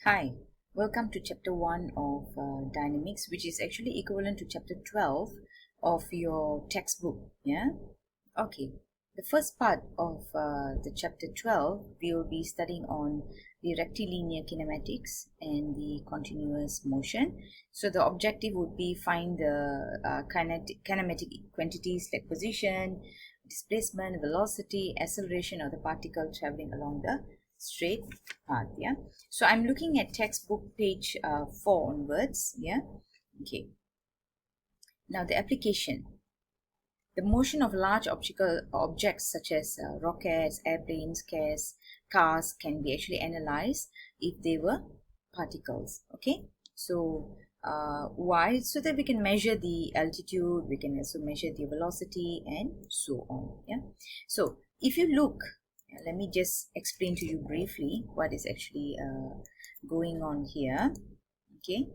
Hi, welcome to chapter 1 of dynamics, which is actually equivalent to chapter 12 of your textbook. Yeah, okay. The first part of the chapter 12, we will be studying on the rectilinear kinematics and the continuous motion. So the objective would be find the kinematic quantities like position, displacement, velocity, acceleration of the particle traveling along the straight path. Yeah, so I'm looking at textbook page 4 onwards. Yeah, okay. Now the application. The motion of large optical objects such as rockets, airplanes, cars can be actually analyzed if they were particles. Okay, so why? So that we can measure the altitude, we can also measure the velocity and so on. Yeah, so if you look, let me just explain to you briefly what is actually going on here. Okay,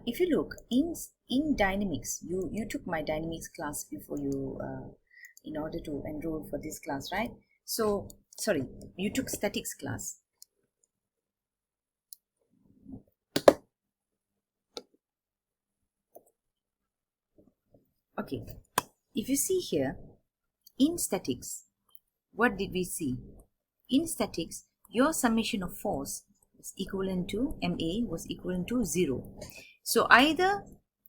if you look in dynamics, you took my dynamics class before you in order to enroll for this class, right? So sorry, you took statics class. Okay, if you see here in statics, what did we see? In statics, your summation of force is equivalent to MA was equivalent to 0. So either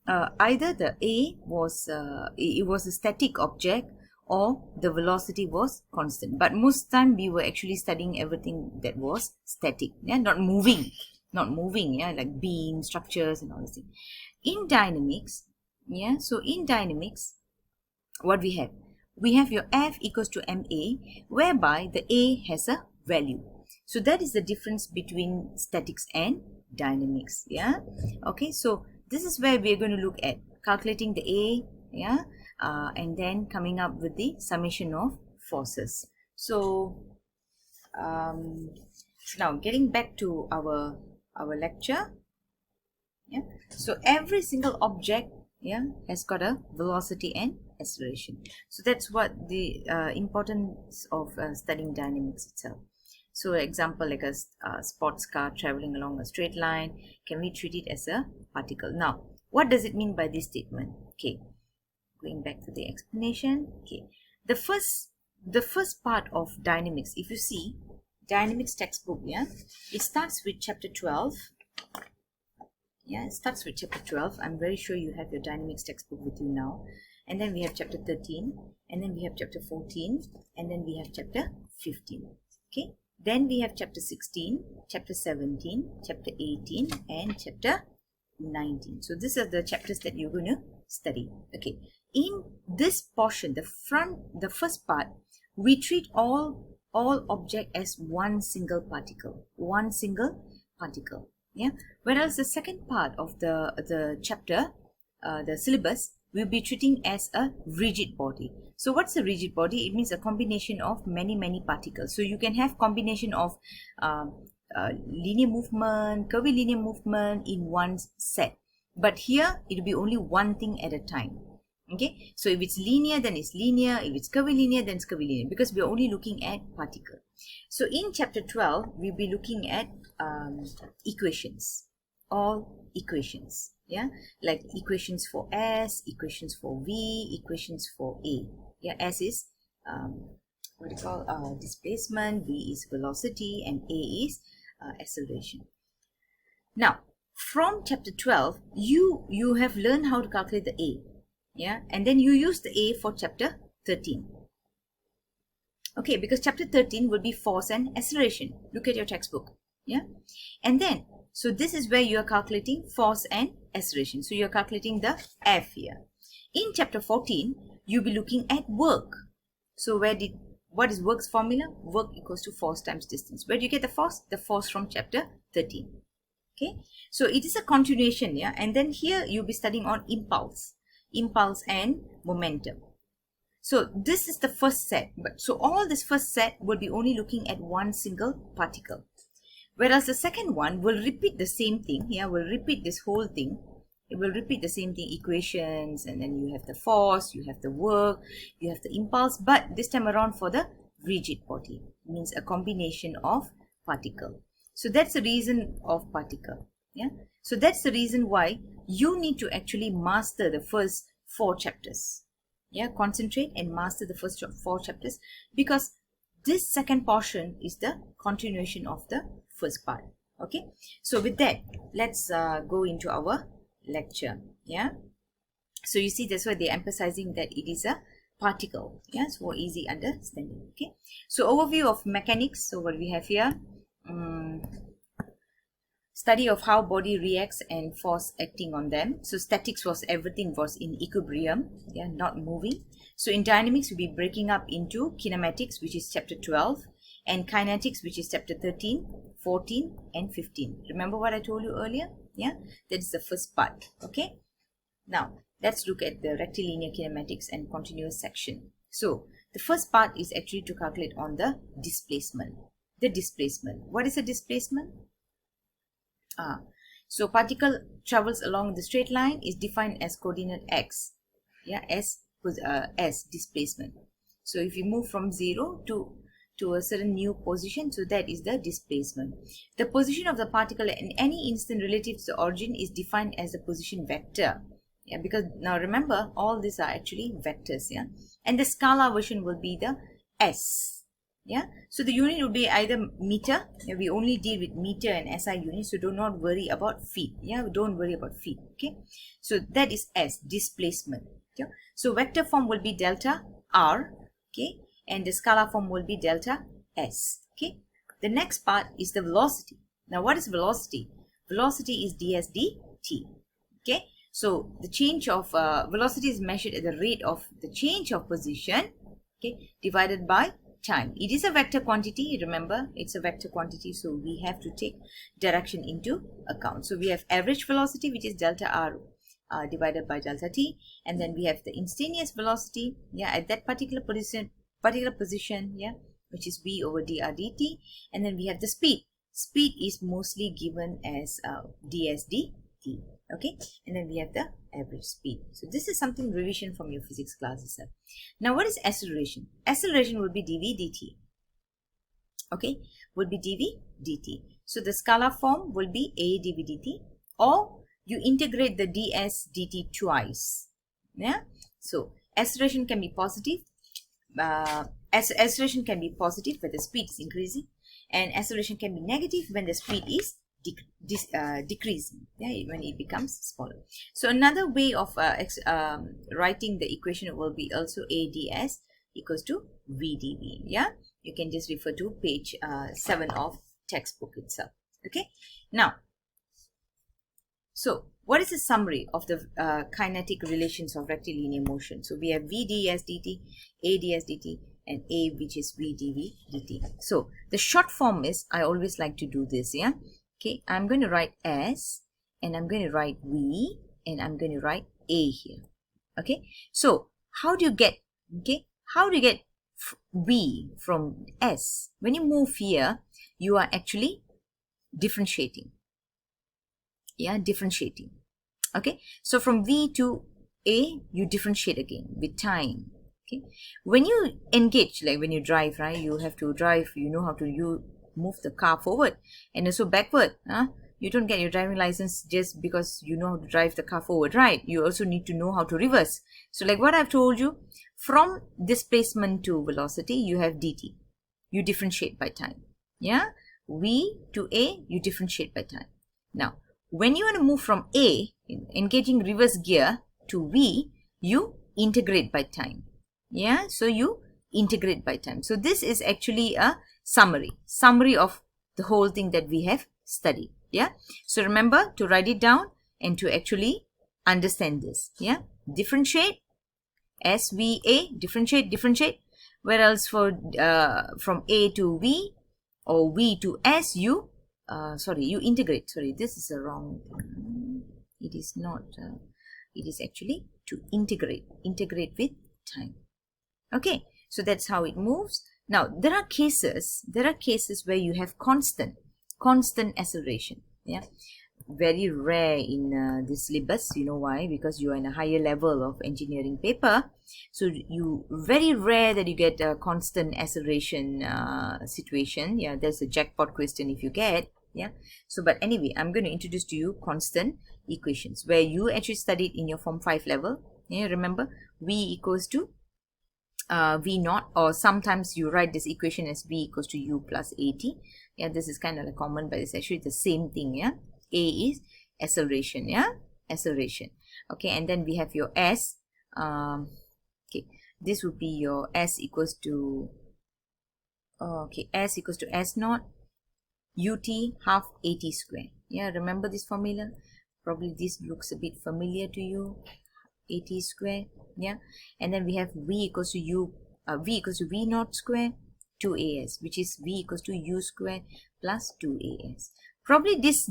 the A was it was a static object or the velocity was constant. But most time we were actually studying everything that was static, yeah, not moving, yeah, like beam structures and all these things. In dynamics, yeah, so in dynamics, what we have your F equals to MA, whereby the A has a value. So that is the difference between statics and dynamics. Yeah, okay, so this is where we are going to look at calculating the A, yeah, and then coming up with the summation of forces. So now getting back to our lecture. Yeah, so every single object, yeah, has got a velocity and acceleration. So that's what the importance of studying dynamics itself. So example, like a sports car traveling along a straight line, can we treat it as a particle? Now what does it mean by this statement? Okay, going back to the explanation. Okay, the first part of dynamics, if you see dynamics textbook, yeah, it starts with chapter 12. Yeah, it starts with chapter 12. I'm very sure you have your dynamics textbook with you now. And then we have chapter 13, and then we have chapter 14, and then we have chapter 15. Okay, then we have chapter 16, chapter 17, chapter 18, and chapter 19. So these are the chapters that you're going to study. Okay, in this portion, the first part, we treat all object as one single particle. Yeah, whereas the second part of the chapter, the syllabus, we'll be treating as a rigid body. So what's a rigid body? It means a combination of many particles. So you can have combination of linear movement, curvilinear movement in one set, but here it will be only one thing at a time. Okay, so if it's linear, then it's linear. If it's curvilinear, then it's curvilinear, because we're only looking at particle. So in chapter 12, we'll be looking at equations, all equations, yeah, like equations for S, equations for V, equations for A. Yeah, S is what do you call displacement, V is velocity, and A is acceleration. Now from chapter 12, you have learned how to calculate the A, yeah, and then you use the A for chapter 13. Okay, because chapter 13 would be force and acceleration. Look at your textbook. Yeah, and then so this is where you are calculating force and acceleration. So you're calculating the F here. In chapter 14, you'll be looking at work. So what is work's formula? Work equals to force times distance. Where do you get the force? The force from chapter 13. Okay, so it is a continuation, yeah, and then here you'll be studying on impulse and momentum. So this is the first set, but so all this first set will be only looking at one single particle, whereas the second one will repeat the same thing. Yeah, will repeat this whole thing. It will repeat the same thing, equations, and then you have the force, you have the work, you have the impulse, but this time around for the rigid body, it means a combination of particle. So that's the reason of particle. Yeah. So that's the reason why you need to actually master the first 4 chapters. Yeah. Concentrate and master the first 4 chapters, because this second portion is the continuation of the first part. Okay. So with that, let's go into our lecture. Yeah. So you see, that's why they're emphasizing that it is a particle. Yeah. So for easy understanding. Okay. So overview of mechanics. So what we have here. Study of how body reacts and force acting on them. So statics was everything was in equilibrium, yeah, not moving. So in dynamics, we'll be breaking up into kinematics, which is chapter 12, and kinetics, which is chapter 13, 14, and 15. Remember what I told you earlier? Yeah, that is the first part. Okay. Now let's look at the rectilinear kinematics and continuous section. So the first part is actually to calculate on the displacement. The displacement. What is a displacement? So particle travels along the straight line is defined as coordinate x, yeah, as displacement. So if you move from 0 to a certain new position, so that is the displacement. The position of the particle in any instant relative to the origin is defined as the position vector. Yeah, because now remember, all these are actually vectors. Yeah, and the scalar version will be the s. Yeah, so the unit will be either meter. Yeah, we only deal with meter and SI units, so do not worry about feet. Yeah, don't worry about feet. Okay, so that is S, displacement. Okay, so vector form will be delta R. Okay, and the scalar form will be delta S. Okay, the next part is the velocity. Now, what is velocity? Velocity is ds dt. Okay, so the change of velocity is measured at the rate of the change of position. Okay, divided by time. It is a vector quantity. Remember, it's a vector quantity, so we have to take direction into account. So we have average velocity, which is delta r divided by delta t, and then we have the instantaneous velocity, yeah, at that particular position, yeah, which is v over dr dt, and then we have the speed. Speed is mostly given as ds dt. Okay, and then we have the average speed. So this is something revision from your physics class itself. Now, what is acceleration? Acceleration will be dv dt. Okay, will be dv dt. So the scalar form will be a dv dt, or you integrate the ds dt twice. Yeah, so acceleration can be positive. Acceleration can be positive when the speed is increasing, and acceleration can be negative when the speed is decreasing, yeah, when it becomes smaller. So another way of writing the equation will be also ADS equals to VdV. Yeah, you can just refer to page 7 of textbook itself. Okay, now, so what is the summary of the kinetic relations of rectilinear motion? So we have VdS dt, AdS dt, and A, which is VdV dt. So the short form is, I always like to do this, yeah. Okay, I'm going to write S, and I'm going to write V, and I'm going to write A here. Okay, so how do you get, V from S? When you move here, you are actually differentiating. Yeah, differentiating. Okay, so from V to A, you differentiate again with time. Okay, when you engage, like when you drive, right, you have to drive, you know how to move the car forward and also backward. You don't get your driving license just because you know how to drive the car forward, right? You also need to know how to reverse. So like what I've told you, from displacement to velocity, you have dt. You differentiate by time. Yeah, V to A, you differentiate by time. Now, when you want to move from A, engaging reverse gear, to V, you integrate by time. Yeah, so you integrate by time. So this is actually a summary of the whole thing that we have studied. Yeah, so remember to write it down and to actually understand this. Yeah, differentiate, SVA, differentiate. Where else for from A to V or V to S, you integrate. Sorry, this is a wrong thing. It is not. It is actually to integrate with time. Okay, so that's how it moves. Now there are cases where you have constant acceleration. Yeah, very rare in this syllabus. You know why? Because you are in a higher level of engineering paper, so you very rare that you get a constant acceleration situation. Yeah, there's a jackpot question if you get. Yeah. So but anyway, I'm going to introduce to you constant equations where you actually studied in your form 5 level. Yeah, remember v equals to v naught, or sometimes you write this equation as v equals to u plus at. Yeah, this is kind of like common, but it's actually the same thing. Yeah, a is acceleration. Yeah, acceleration. Okay, and then we have your s. Okay, this would be your s equals to s equals to s naught ut half at square. Yeah, remember this formula? Probably this looks a bit familiar to you. At square. Yeah, and then we have v equals to v equals to v naught square 2as, which is v equals to u square plus 2as. Probably this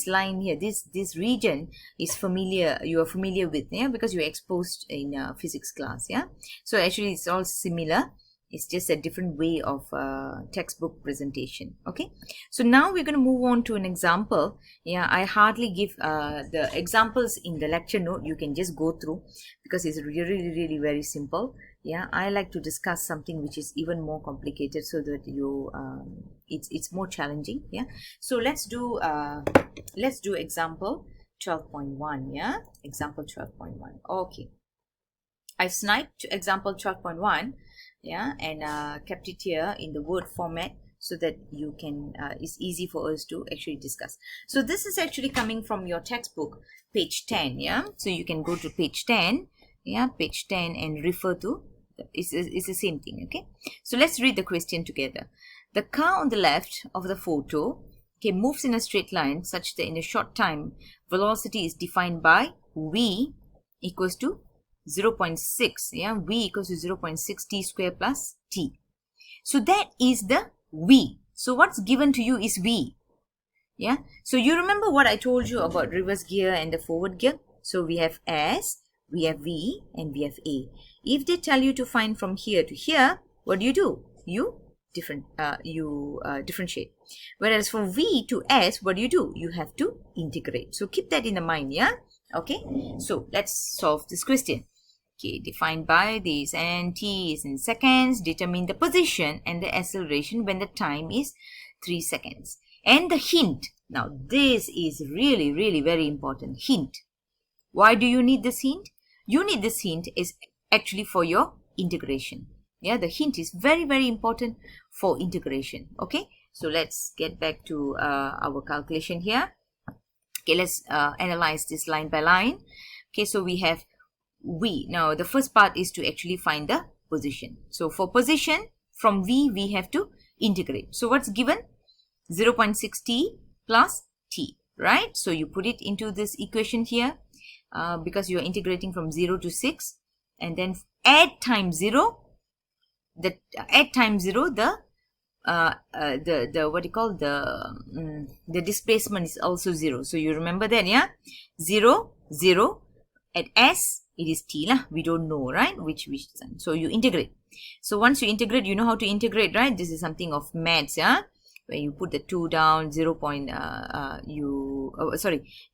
line here, this region is familiar, you are familiar with, yeah, because you were exposed in physics class. Yeah, so actually it's all similar. It's just a different way of textbook presentation. Okay, so now we're going to move on to an example. Yeah, I hardly give the examples in the lecture note. You can just go through because it's really very simple. Yeah, I like to discuss something which is even more complicated so that you it's more challenging. Yeah, so let's do example 12.1. Yeah, example 12.1. Okay, I've sniped example 12.1. Yeah, and kept it here in the Word format so that you can it's easy for us to actually discuss. So this is actually coming from your textbook, page 10. Yeah, so you can go to page 10. Yeah, page 10 and refer to it's the same thing. Okay, so let's read the question together. The car on the left of the photo, okay, moves in a straight line such that in a short time velocity is defined by v equals to 0.6. Yeah, v equals to 0.6 t square plus t. So that is the v. So what's given to you is v. Yeah, so you remember what I told you about reverse gear and the forward gear. So we have s, we have v, and we have a. If they tell you to find from here to here, what do? You differentiate. Whereas for v to s, what do? You have to integrate. So keep that in the mind. Yeah, okay, so let's solve this question. Okay, defined by this, and t is in seconds. Determine the position and the acceleration when the time is 3 seconds. And the hint. Now this is really very important. Hint. Why do you need this hint? You need this hint is actually for your integration. Yeah, the hint is very important for integration. Okay, so let's get back to our calculation here. Okay, let's analyze this line by line. Okay, so we have v. Now the first part is to actually find the position. So for position, from v we have to integrate. So what's given? 0.6 t plus t, right? So you put it into this equation here because you are integrating from 0 to 6, and then add times 0 the what you call the displacement is also 0. So you remember that, yeah? 0 0 at s it is t lah. We don't know, right, which sign. So you integrate. So once you integrate, you know how to integrate, right? This is something of maths, yeah, where you put the 2 down,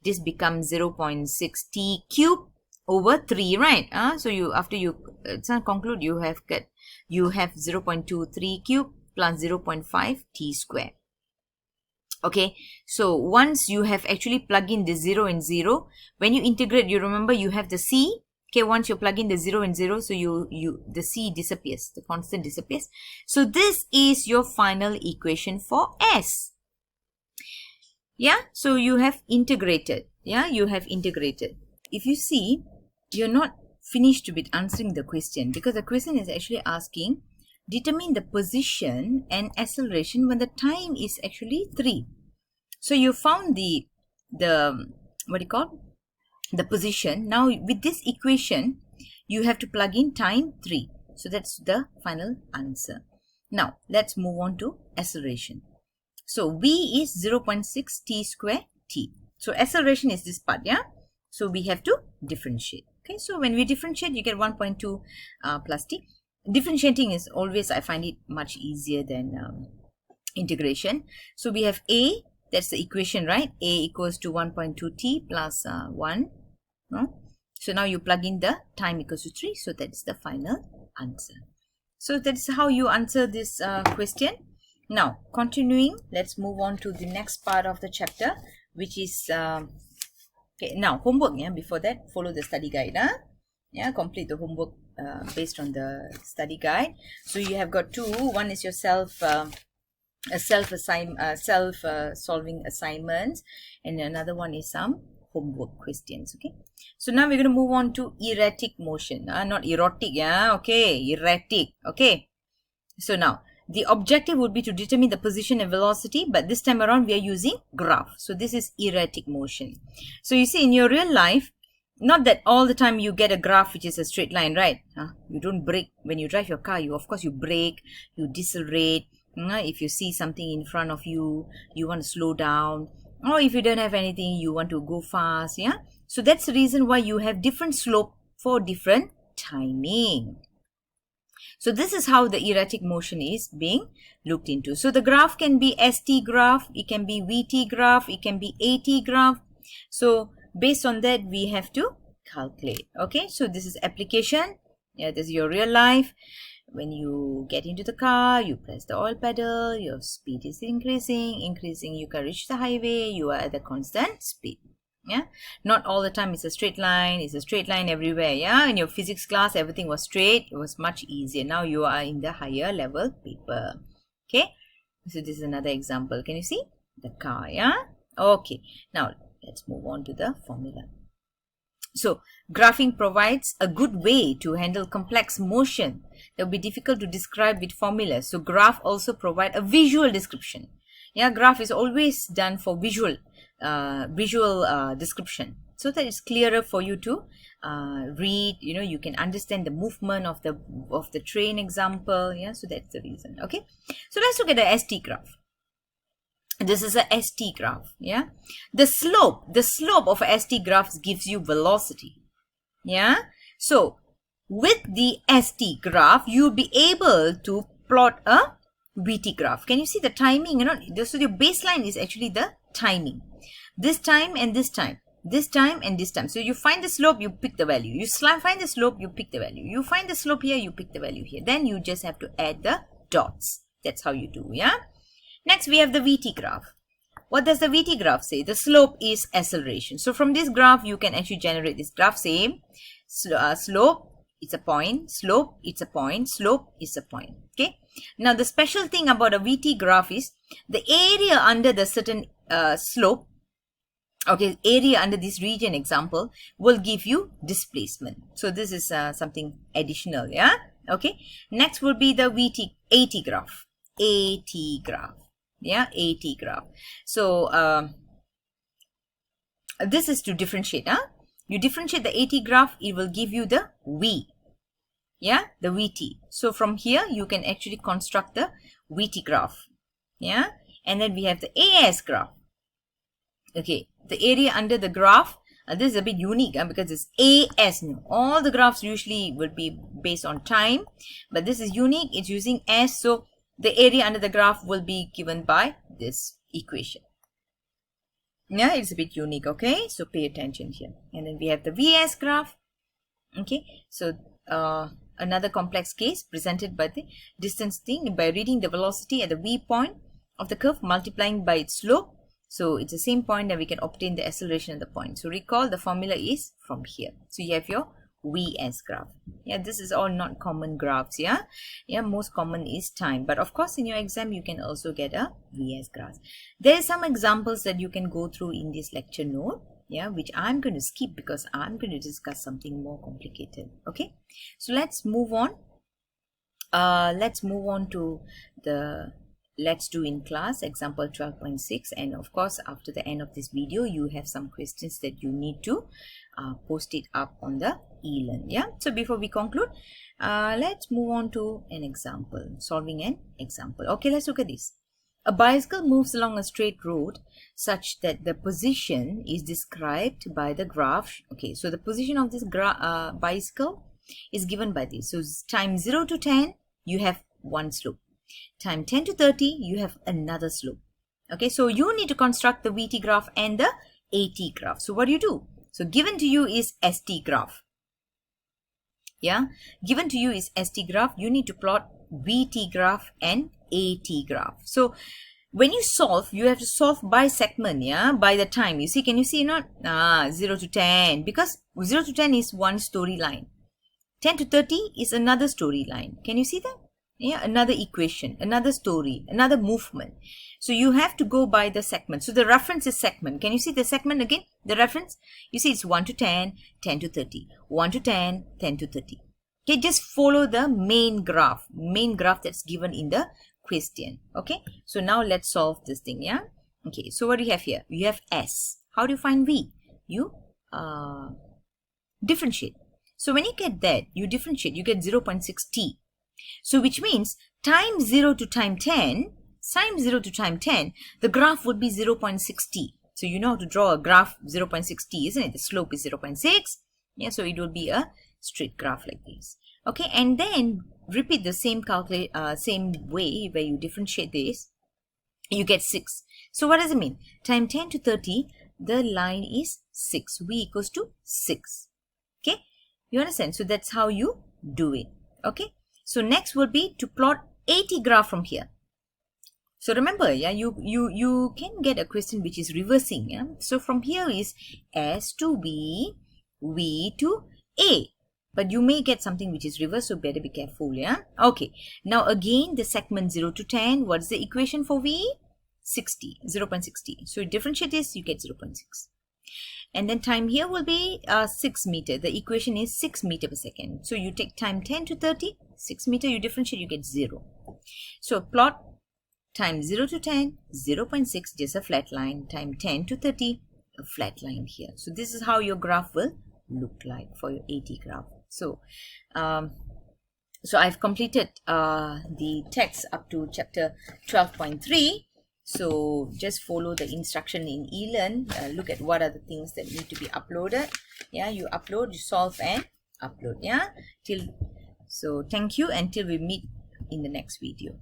this becomes 0.6 t cube over 3, right? So you, after you conclude, you have 0.23 cube plus 0.5 t square. Okay, so once you have actually plug in the 0 and 0, when you integrate, you remember you have the c. Okay, once you plug in the 0 and 0, so the c disappears, the constant disappears. So this is your final equation for s. Yeah, so you have integrated. Yeah, you have integrated. If you see, you're not finished with answering the question, because the question is actually asking, determine the position and acceleration when the time is actually 3. So you found the what do you call, the position. Now with this equation you have to plug in time 3. So that's the final answer. Now let's move on to acceleration. So v is 0.6 t square t. So acceleration is this part, yeah? So we have to differentiate. Okay, so when we differentiate, you get 1.2 plus t. Differentiating is always, I find it much easier than integration. So we have a, that's the equation, right? A equals to 1.2 t plus 1. No? So now you plug in the time equals to 3. So that's the final answer. So that's how you answer this question. Now, continuing, let's move on to the next part of the chapter, which is, okay, now homework, yeah, before that, follow the study guide, yeah, complete the homework based on the study guide. So you have got two. One is your solving assignments, and another one is some homework questions. Okay, so now we're going to move on to erratic motion, not erotic, yeah, okay, erratic. Okay, so now the objective would be to determine the position and velocity, but this time around we are using graph. So this is erratic motion. So you see, in your real life, not that all the time you get a graph which is a straight line, right? You don't brake when you drive your car. Of course you brake, you decelerate. If you see something in front of you, you want to slow down, or if you don't have anything, you want to go fast. Yeah, so that's the reason why you have different slope for different timing. So this is how the erratic motion is being looked into. So the graph can be ST graph, it can be VT graph, it can be AT graph. So based on that, we have to calculate. Okay, so this is application. Yeah, this is your real life. When you get into the car, you press the oil pedal, your speed is increasing, you can reach the highway, you are at the constant speed. Yeah, not all the time it's a straight line. It's a straight line everywhere. Yeah, in your physics class everything was straight, it was much easier. Now you are in the higher level paper. Okay, so this is another example. Can you see the car? Yeah, okay, now let's move on to the formula. So graphing provides a good way to handle complex motion that will be difficult to describe with formulas. So graph also provide a visual description. Yeah, graph is always done for visual description, so that it's clearer for you to read. You know, you can understand the movement of the train example. Yeah, so that's the reason. Okay, so let's look at the ST graph. This is a ST graph. Yeah, the slope of a ST graph gives you velocity. Yeah, so with the ST graph you'll be able to plot a VT graph. Can you see the timing? You know, so your baseline is actually the timing. This time and this time, this time and this time. So you find the slope, you pick the value. You find the slope, you pick the value. You find the slope here, you pick the value here. Then you just have to add the dots. That's how you do. Yeah. Next we have the VT graph. What does the VT graph say? The slope is acceleration. So from this graph you can actually generate this graph. Same slope, it's a point, slope, it's a point, slope is a point. Okay. Now the special thing about a VT graph is the area under the certain slope, okay, area under this region example will give you displacement. So this is something additional. Yeah. Okay. Next will be the AT graph. AT graph. Yeah, AT graph. So this is to differentiate. You differentiate the AT graph, it will give you the V. Yeah, the VT. So from here you can actually construct the VT graph. Yeah, and then we have the AS graph. Okay, the area under the graph. This is a bit unique because it's AS. All the graphs usually will be based on time, but this is unique. It's using S. So the area under the graph will be given by this equation. Yeah, it's a bit unique. Okay, so pay attention here. And then we have the VS graph. Okay, so another complex case presented by the distance thing by reading the velocity at the V point of the curve multiplying by its slope. So it's the same point that we can obtain the acceleration at the point. So recall the formula is from here. So you have your VS graph. Yeah, this is all not common graphs. Yeah, most common is time, but of course in your exam you can also get a VS graph. There are some examples that you can go through in this lecture note, yeah, which I'm going to skip because I'm going to discuss something more complicated. Okay, so let's move on. Let's move on to the Let's Do in Class example 12.6, and of course after the end of this video you have some questions that you need to post it up on the e-learn. Yeah, so before we conclude, let's move on to an example, solving an example. Okay, let's look at this. A bicycle moves along a straight road such that the position is described by the graph. Okay, so the position of this bicycle is given by this. So time 0 to 10 you have one slope, time 10 to 30 you have another slope. Okay, so you need to construct the VT graph and the AT graph. So what do? So given to you is ST graph. Yeah, given to you is ST graph. You need to plot VT graph and AT graph. So when you solve, you have to solve by segment, yeah, by the time. You see, can you see not? 0 to 10, because 0 to 10 is one storyline. 10 to 30 is another storyline. Can you see that? Yeah, another equation, another story, another movement. So you have to go by the segment. So the reference is segment. Can you see the segment again? The reference? You see it's 1 to 10, 10 to 30. 1 to 10, 10 to 30. Okay, just follow the main graph that's given in the question. Okay, so now let's solve this thing, yeah? Okay, so what do you have here? You have S. How do you find V? You differentiate. So when you get that, you differentiate, you get 0.6t. So which means time 0 to time 10, the graph would be 0.6t. So you know how to draw a graph 0.6t, isn't it? The slope is 0.6. Yeah, so it will be a straight graph like this. Okay, and then repeat the same same way where you differentiate this. You get 6. So what does it mean? Time 10 to 30, the line is 6. V equals to 6. Okay, you understand? So that's how you do it. Okay, so next will be to plot AT graph from here. So remember, yeah, you can get a question which is reversing. Yeah? So from here is S to V, V to A. But you may get something which is reverse, so better be careful, yeah? Okay, now again, the segment 0 to 10, what's the equation for V? 60, 0.60. So you differentiate this, you get 0.6. And then time here will be 6 meter. The equation is 6 meter per second. So you take time 10 to 30, 6 meter, you differentiate, you get 0. So plot time 0 to 10, 0.6, just a flat line. Time 10 to 30, a flat line here. So this is how your graph will look like for your AT graph. So, so I've completed the text up to chapter 12.3. So just follow the instruction in eLearn. Look at what are the things that need to be uploaded. Yeah, you upload, you solve and upload. Yeah, so thank you until we meet in the next video.